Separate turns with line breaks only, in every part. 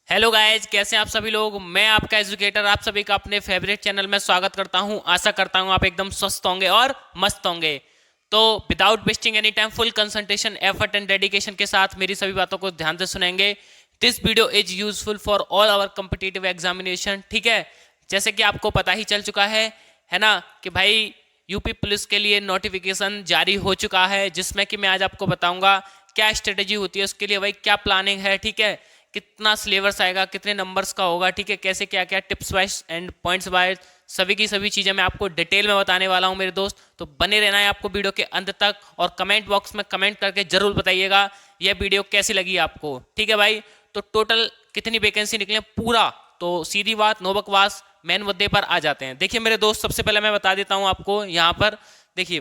Hello guys, कैसे हैं आप सभी लोग। मैं आपका एजुकेटर आप सभी का अपने फेवरेट चैनल में स्वागत करता हूं। आशा करता हूं आप एकदम स्वस्थ होंगे और मस्त होंगे। तो without wasting any time full concentration effort and dedication के साथ मेरी सभी बातों को ध्यान से सुनेंगे। This video is useful for all our competitive examination. ठीक है, जैसे कि आपको पता ही चल चुका है ना, कि भाई यूपी पुलिस के लिए नोटिफिकेशन जारी हो चुका है, जिसमें कि मैं आज आपको बताऊंगा क्या स्ट्रेटेजी होती है उसके लिए, भाई क्या प्लानिंग है। ठीक है, कितना सिलेबस आएगा, कितने नंबर्स का होगा, ठीक है, कैसे क्या क्या tips wise and points wise सभी की सभी चीज़ें मैं आपको डिटेल में बताने वाला हूं मेरे दोस्त। तो बने रहना है आपको वीडियो के अंत तक, और कमेंट बॉक्स में कमेंट करके जरूर बताइएगा यह वीडियो कैसी लगी आपको। ठीक है भाई, तो टोटल कितनी वैकेंसी निकले पूरा, तो सीधी बात नो बकवास मेन मुद्दे पर आ जाते हैं। देखिए मेरे दोस्त, सबसे पहले मैं बता देता हूं आपको यहाँ पर। देखिए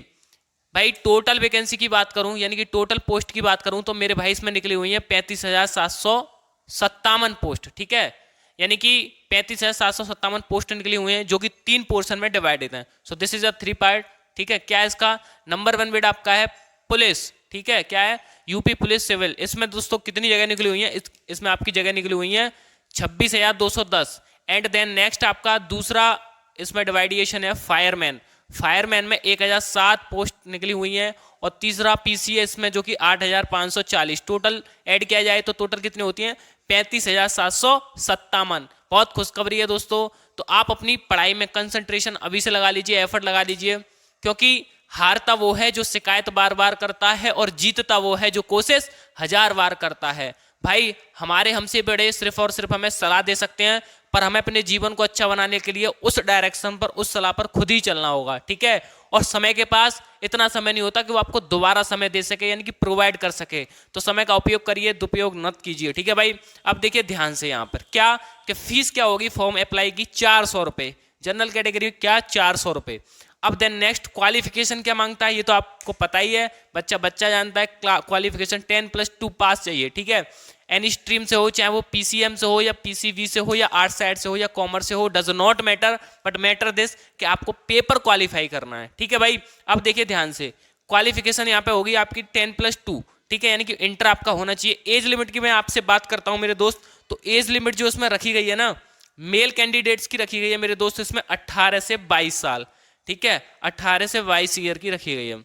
भाई, टोटल वैकेंसी की बात करूं यानी कि टोटल पोस्ट की बात करूं तो मेरे भाई इसमें निकली हुई है 35,757 पोस्ट। ठीक है, यानी कि 35,757 पोस्ट निकली हुई हैं, जो कि 3 पोर्शन में डिवाइडेड हैं। So this is a 3 part. ठीक है, क्या है इसका नंबर 1 बेटा आपका है पुलिस। ठीक है, क्या है यूपी पुलिस सिविल। इसमें दोस्तों कितनी जगह निकली हुई है, इसमें आपकी जगह निकली हुई है 26,210। एंड देन नेक्स्ट आपका दूसरा इसमें डिवाइडेशन है फायरमैन। फायरमैन में 1,007 पोस्ट निकली हुई हैं, और तीसरा पीसीएस में जो कि 8,540। टोटल ऐड किया जाए तो टोटल कितनी होती हैं 35,757। बहुत खुशखबरी है दोस्तों। तो आप अपनी पढ़ाई में कंसंट्रेशन अभी से लगा लीजिए, एफर्ट लगा लीजिए, क्योंकि हारता वो है जो शिकायत बार बार करता है, और जीतता वो है जो कोशिश 1000 बार करता है। भाई हमारे हमसे बड़े सिर्फ और सिर्फ हमें सलाह दे सकते हैं, पर हमें अपने जीवन को अच्छा बनाने के लिए उस डायरेक्शन पर, उस सलाह पर खुद ही चलना होगा। ठीक है, और समय के पास इतना समय नहीं होता कि वो आपको दोबारा समय दे सके, यानी कि प्रोवाइड कर सके। तो समय का उपयोग करिए, दुरुपयोग मत कीजिए। ठीक है भाई, अब देखिए ध्यान से यहाँ पर क्या कि फीस क्या होगी फॉर्म अप्लाई की 400 रुपये। जनरल कैटेगरी क्या 400 रुपये। अब देन नेक्स्ट क्वालिफिकेशन क्या मांगता है, ये तो आपको पता ही है, बच्चा बच्चा जानता है। क्वालिफिकेशन 10+2 पास चाहिए। ठीक है, एनी स्ट्रीम से हो, चाहे वो पीसीएम से हो या पीसीबी से हो या आर्ट साइड से हो या कॉमर्स से हो, does not matter, but matter this कि आपको पेपर क्वालिफाई करना है। ठीक है भाई, अब देखिए ध्यान से, क्वालिफिकेशन यहाँ पे होगी आपकी 10+2। ठीक है, यानी कि इंटर आपका होना चाहिए। एज लिमिट की मैं आपसे बात करता हूँ मेरे दोस्त, तो एज लिमिट जो इसमें रखी गई है ना, मेल कैंडिडेट्स की रखी गई है मेरे दोस्त, इसमें 18 से 22 साल। ठीक है, 18 से 22 ईयर की रखी गई है।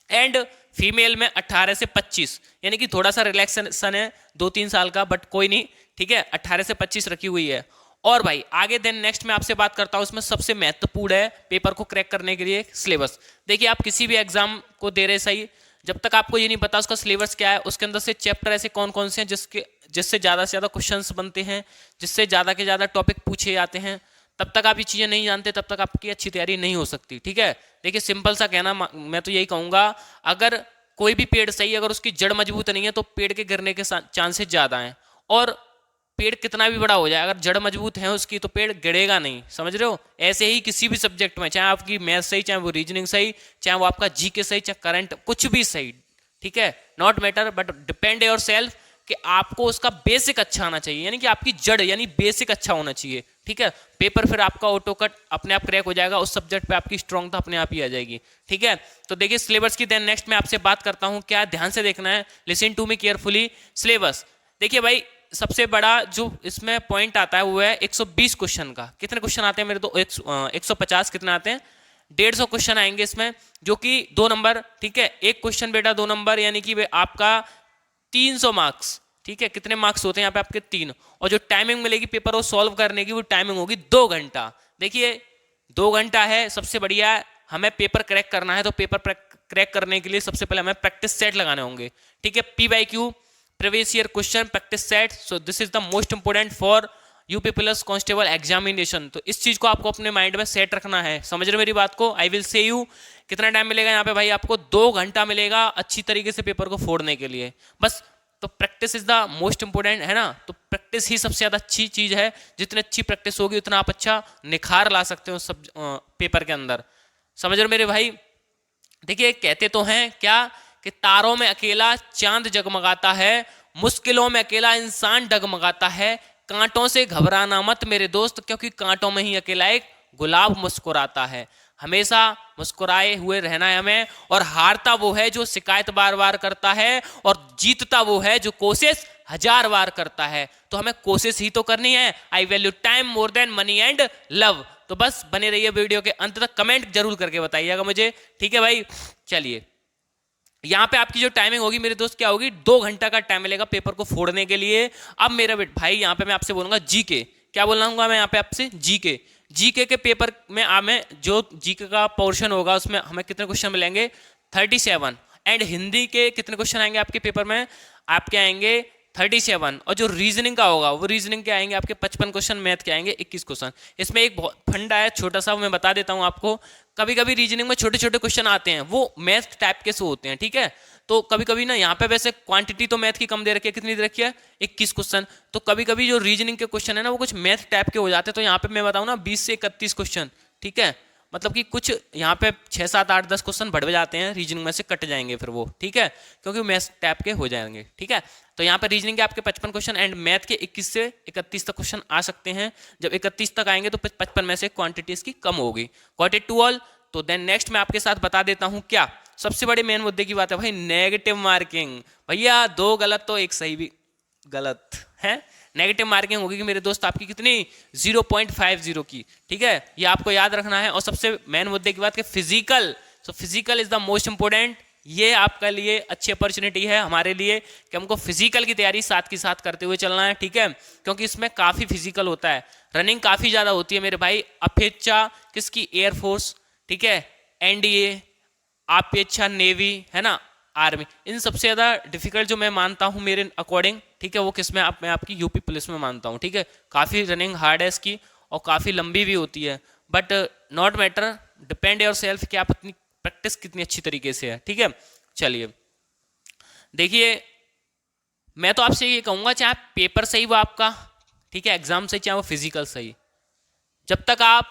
एंड फीमेल में 18 से 25, यानी कि थोड़ा सा रिलैक्सेशन है 2-3 साल का, बट कोई नहीं। ठीक है, 18 से 25 रखी हुई है। और भाई आगे देन नेक्स्ट मैं आपसे बात करता हूं, उसमें सबसे महत्वपूर्ण है पेपर को क्रैक करने के लिए सिलेबस। देखिए आप किसी भी एग्जाम को दे रहे सही, जब तक आपको ये नहीं पता उसका सिलेबस क्या है, उसके अंदर से चैप्टर ऐसे कौन कौन से हैं जिससे ज़्यादा से ज़्यादा क्वेश्चंस बनते हैं, जिससे ज़्यादा के ज़्यादा टॉपिक पूछे जाते हैं, तब तक आप ये चीज़ें नहीं जानते, तब तक आपकी अच्छी तैयारी नहीं हो सकती। ठीक है, देखिए सिंपल सा कहना, मैं तो यही कहूँगा, अगर कोई भी पेड़ सही, अगर उसकी जड़ मजबूत नहीं है तो पेड़ के गिरने के चांसेस ज़्यादा हैं। और पेड़ कितना भी बड़ा हो जाए, अगर जड़ मजबूत है उसकी तो पेड़ गिरेगा नहीं। समझ रहे हो, ऐसे ही किसी भी सब्जेक्ट में, चाहे आपकी मैथ सही, चाहे वो रीजनिंग सही, चाहे वो आपका जीके सही, चाहे करंट कुछ भी सही। ठीक है, not matter, but depend your self कि आपको उसका बेसिक अच्छा आना चाहिए, यानी कि आपकी जड़ यानी बेसिक अच्छा होना चाहिए। ठीक है, पेपर फिर आपका ऑटो कट अपने आप क्रैक हो जाएगा, उस सब्जेक्ट पे आपकी स्ट्रांग तो अपने आप ही आ जाएगी। ठीक है, तो देखिए सिलेबस की देन नेक्स्ट मैं आपसे बात करता हूं, क्या ध्यान से देखना है, listen to me carefully. Syllabus देखिए भाई, सबसे बड़ा जो इसमें पॉइंट आता है वो है 120 क्वेश्चन का। कितने क्वेश्चन आते हैं मेरे तो 150 कितने आते हैं, 150 क्वेश्चन आएंगे इसमें, जो कि 2 नंबर। ठीक है, एक क्वेश्चन बेटा 2 नंबर, यानी कि आपका 300 मार्क्स। ठीक है, कितने मार्क्स होते हैं यहाँ पे आपके 3। और जो टाइमिंग मिलेगी पेपर को सॉल्व करने की, वो टाइमिंग होगी 2 घंटा। देखिए 2 घंटा है, सबसे बढ़िया है। हमें पेपर क्रैक करना है, तो पेपर क्रैक करने के लिए सबसे पहले हमें प्रैक्टिस सेट लगाने होंगे। ठीक है, PYQ previous year question practice set. So this is the most important for UP plus constable examination. तो इस चीज को आपको अपने माइंड में सेट रखना है। समझ रहे मेरी बात को। आई विल से यू कितना टाइम मिलेगा यहाँ पे भाई, आपको 2 घंटा मिलेगा अच्छी तरीके से पेपर को फोड़ने के लिए, बस। तो practice is the most important, है ना। तो प्रैक्टिस ही सबसे ज्यादा अच्छी चीज है। जितनी अच्छी प्रैक्टिस होगी उतना आप अच्छा निखार ला सकते हो सब पेपर के अंदर। समझ रहे मेरे भाई। देखिए कहते तो हैं क्या कि तारों में अकेला चांद जगमगाता है, मुश्किलों में अकेला इंसान डगमगाता है। कांटों से घबराना मत मेरे दोस्त, क्योंकि कांटों में ही अकेला एक गुलाब मुस्कुराता है। हमेशा मुस्कुराए हुए रहना है हमें। और हारता वो है जो शिकायत बार बार करता है, और जीतता वो है जो कोशिश 1000 बार करता है, तो हमें कोशिश ही तो करनी है। I value time more than money and love. तो बस बने रहिए वीडियो के अंत तक, कमेंट जरूर करके बताइएगा मुझे, ठीक है भाई। चलिए, यहाँ पे आपकी जो टाइमिंग होगी मेरे दोस्त क्या होगी, 2 घंटा का टाइम मिलेगा पेपर को फोड़ने के लिए। अब मेरा भाई यहाँ पे मैं आपसे बोलूंगा जीके, क्या बोलूंगा मैं यहाँ पे आपसे, जीके। जीके के पेपर में हमें जो जीके का पोर्शन होगा उसमें हमें कितने क्वेश्चन मिलेंगे, 37। एंड हिंदी के कितने क्वेश्चन आएंगे आपके पेपर में, आपके आएंगे 37। और जो रीजनिंग का होगा वो रीजनिंग के आएंगे आपके 55 क्वेश्चन, मैथ के आएंगे 21 क्वेश्चन। इसमें एक बहुत फंडा है छोटा सा, मैं बता देता हूँ आपको। कभी कभी रीजनिंग में छोटे छोटे क्वेश्चन आते हैं, वो मैथ टाइप के से होते हैं, ठीक है। तो कभी कभी ना यहाँ पे वैसे क्वांटिटी तो मैथ की कम दे रखी है, कितनी दे रखी है, 21 क्वेश्चन। तो कभी कभी जो रीजनिंग के क्वेश्चन है ना वो कुछ मैथ टाइप के हो जाते हैं। तो यहाँ पे मैं बताऊँ ना 20 से 31 क्वेश्चन, ठीक है। मतलब कि कुछ यहाँ पे 6, 7, 8, 10 क्वेश्चन बढ़ जाते हैं, रीजनिंग में से कट जाएंगे फिर वो, ठीक है, क्योंकि मैथ्स टाइप के हो जाएंगे, ठीक है। तो यहाँ पे रीजनिंग के आपके 55 क्वेश्चन एंड मैथ के 21 से 31 तक क्वेश्चन आ सकते हैं। जब 31 तक आएंगे तो 55 में से क्वांटिटी इसकी कम होगी। Got it to all. तो देन नेक्स्ट मैं आपके साथ बता देता हूँ क्या सबसे बड़े मेन मुद्दे की बात है भाई, नेगेटिव मार्किंग। भैया 2 गलत तो 1 सही भी गलत है। नेगेटिव मार्किंग होगी कि मेरे दोस्त आपकी कितनी, 0.50 की, ठीक है, ये आपको याद रखना है। और सबसे मेन मुद्दे की बात कि physical, so physical is the most important. ये आपके लिए अच्छी अपॉर्चुनिटी है हमारे लिए कि हमको फिजिकल की तैयारी साथ के साथ करते हुए चलना है, ठीक है, क्योंकि इसमें काफ़ी फिजिकल होता है, रनिंग काफ़ी ज़्यादा होती है मेरे भाई। अपेक्षा किसकी, एयरफोर्स, ठीक है, एनडीए, अपेक्षा नेवी, है ना, आर्मी। इन सबसे ज़्यादा डिफिकल्ट जो मैं मानता हूँ मेरे अकॉर्डिंग, ठीक है, वो किसमें, मैं आपकी यूपी पुलिस में मानता हूँ, ठीक है। काफ़ी रनिंग हार्ड है इसकी और काफ़ी लंबी भी होती है, but not matter, depend your self कि आप अपनी प्रैक्टिस कितनी अच्छी तरीके से है, ठीक है। चलिए देखिए, मैं तो आपसे ये कहूँगा चाहे पेपर सही वो आपका, ठीक है, एग्जाम सही, चाहे वो फिजिकल सही, जब तक आप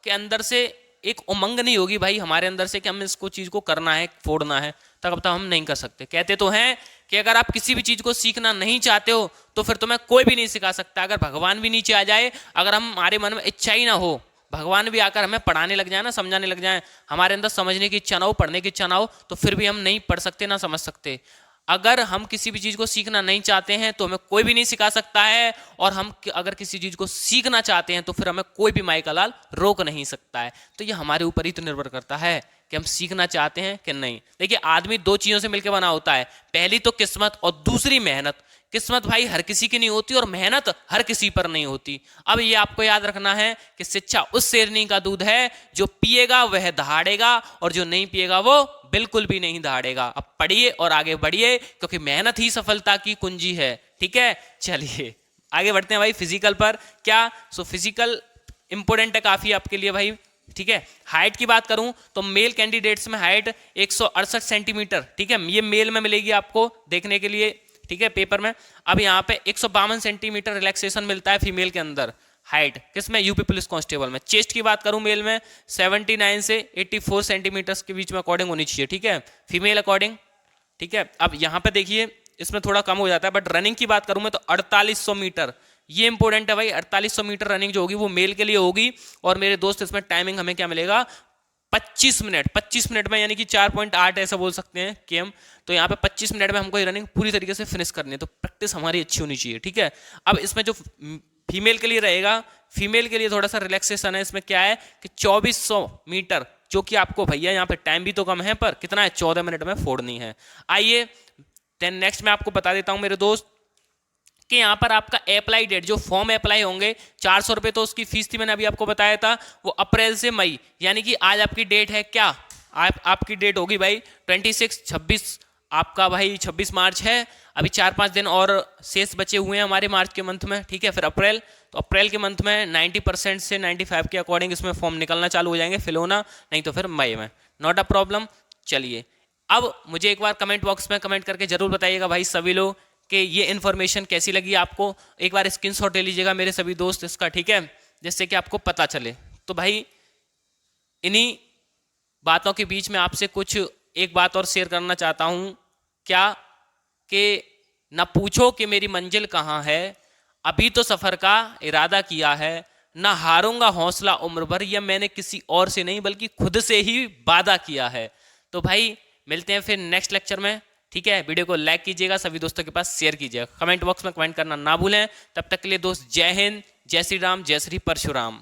के अंदर से एक उमंग नहीं होगी भाई हमारे अंदर से कि हम इसको चीज़ को करना है, फोड़ना है, तब तक हम नहीं कर सकते। कहते तो हैं कि अगर आप किसी भी चीज़ को सीखना नहीं चाहते हो तो फिर तुम्हें कोई भी नहीं सिखा सकता। अगर भगवान भी नीचे आ जाए, अगर हमारे मन में इच्छा ही ना हो, भगवान भी आकर हमें पढ़ाने लग जाए ना, समझाने लग जाए, हमारे अंदर समझने की इच्छा ना हो, पढ़ने की इच्छा ना हो, तो फिर भी हम नहीं पढ़ सकते ना समझ सकते। अगर हम किसी भी चीज़ को सीखना नहीं चाहते हैं तो हमें कोई भी नहीं सिखा सकता है, और हम अगर किसी चीज़ को सीखना चाहते हैं तो फिर हमें कोई भी माई का लाल रोक नहीं सकता है। तो ये हमारे ऊपर ही तो निर्भर करता है कि हम सीखना चाहते हैं कि नहीं। देखिए, आदमी 2 चीज़ों से मिलकर बना होता है, पहली तो किस्मत और दूसरी मेहनत। किस्मत भाई हर किसी की नहीं होती और मेहनत हर किसी पर नहीं होती। अब ये आपको याद रखना है कि शिक्षा उस शेरनी का दूध है, जो पिएगा वह दहाड़ेगा और जो नहीं पिएगा वो बिल्कुल भी नहीं दहाड़ेगा। अब पढ़िए और आगे बढ़िए, क्योंकि मेहनत ही सफलता की कुंजी है, ठीक है। चलिए आगे बढ़ते हैं भाई फिजिकल पर। क्या, सो फिजिकल इंपोर्टेंट है काफ़ी आपके लिए भाई, ठीक है। हाइट की बात करूं तो मेल कैंडिडेट्स में हाइट 168 सेंटीमीटर, ठीक है, ये मेल में मिलेगी आपको देखने के लिए, ठीक है, पेपर में। अब यहाँ पे 152 सेंटीमीटर रिलैक्सेशन मिलता है फीमेल के अंदर हाइट, किसमें, यूपी पुलिस कांस्टेबल में। चेस्ट की बात करूं मेल में 79 से 84 सेंटीमीटर के बीच में अकॉर्डिंग होनी चाहिए, ठीक है, फीमेल अकॉर्डिंग, ठीक है। अब यहाँ पे देखिए इसमें थोड़ा कम हो जाता है, बट रनिंग की बात करूं मैं तो 4800 मीटर, ये इंपॉर्टेंट है भाई। 4800 मीटर रनिंग जो होगी वो मेल के लिए होगी। और मेरे दोस्त इसमें टाइमिंग हमें क्या मिलेगा, 25 मिनट। 25 मिनट में यानी कि 4.8 ऐसा बोल सकते हैं केएम। तो यहाँ पे 25 मिनट में हमको ये रनिंग पूरी तरीके से फिनिश करनी है, तो प्रैक्टिस हमारी अच्छी होनी चाहिए, ठीक है। अब इसमें जो फीमेल के लिए रहेगा, फीमेल के लिए थोड़ा सा रिलैक्सेशन है। इसमें क्या है कि 2400 मीटर, जो कि आपको भैया यहाँ पे टाइम भी तो कम है, पर कितना है, 14 मिनट में फोड़नी है। आइए देन नेक्स्ट मैं आपको बता देता हूँ मेरे दोस्त कि यहाँ पर आपका अप्लाई डेट, जो फॉर्म अप्लाई होंगे, 400 रुपये तो उसकी फीस थी, मैंने अभी आपको बताया था, वो अप्रैल से मई, यानी कि आज आपकी डेट है क्या, आपकी डेट होगी भाई 26 आपका भाई 26 मार्च है। अभी 4-5 दिन और शेष बचे हुए हैं हमारे मार्च के मंथ में, ठीक है। फिर अप्रैल, तो अप्रैल के मंथ में 90% से 95 के अकॉर्डिंग इसमें फॉर्म निकलना चालू हो जाएंगे, फिल होना, नहीं तो फिर मई में, नॉट अ प्रॉब्लम। चलिए अब मुझे एक बार कमेंट बॉक्स में कमेंट करके जरूर बताइएगा भाई सभी लोग कि ये इन्फॉर्मेशन कैसी लगी आपको। एक बार स्क्रीनशॉट ले लीजिएगा मेरे सभी दोस्त इसका, ठीक है, जिससे कि आपको पता चले। तो भाई इन्हीं बातों के बीच में आपसे कुछ एक बात और शेयर करना चाहता हूँ, क्या कि न पूछो कि मेरी मंजिल कहाँ है, अभी तो सफ़र का इरादा किया है, न हारूंगा हौसला उम्र भर, यह मैंने किसी और से नहीं बल्कि खुद से ही वादा किया है। तो भाई मिलते हैं फिर नेक्स्ट लेक्चर में, ठीक है, वीडियो को लाइक कीजिएगा, सभी दोस्तों के पास शेयर कीजिएगा, कमेंट बॉक्स में कमेंट करना ना भूलें। तब तक के लिए दोस्त जय हिंद, जय श्री राम, जय श्री परशुराम।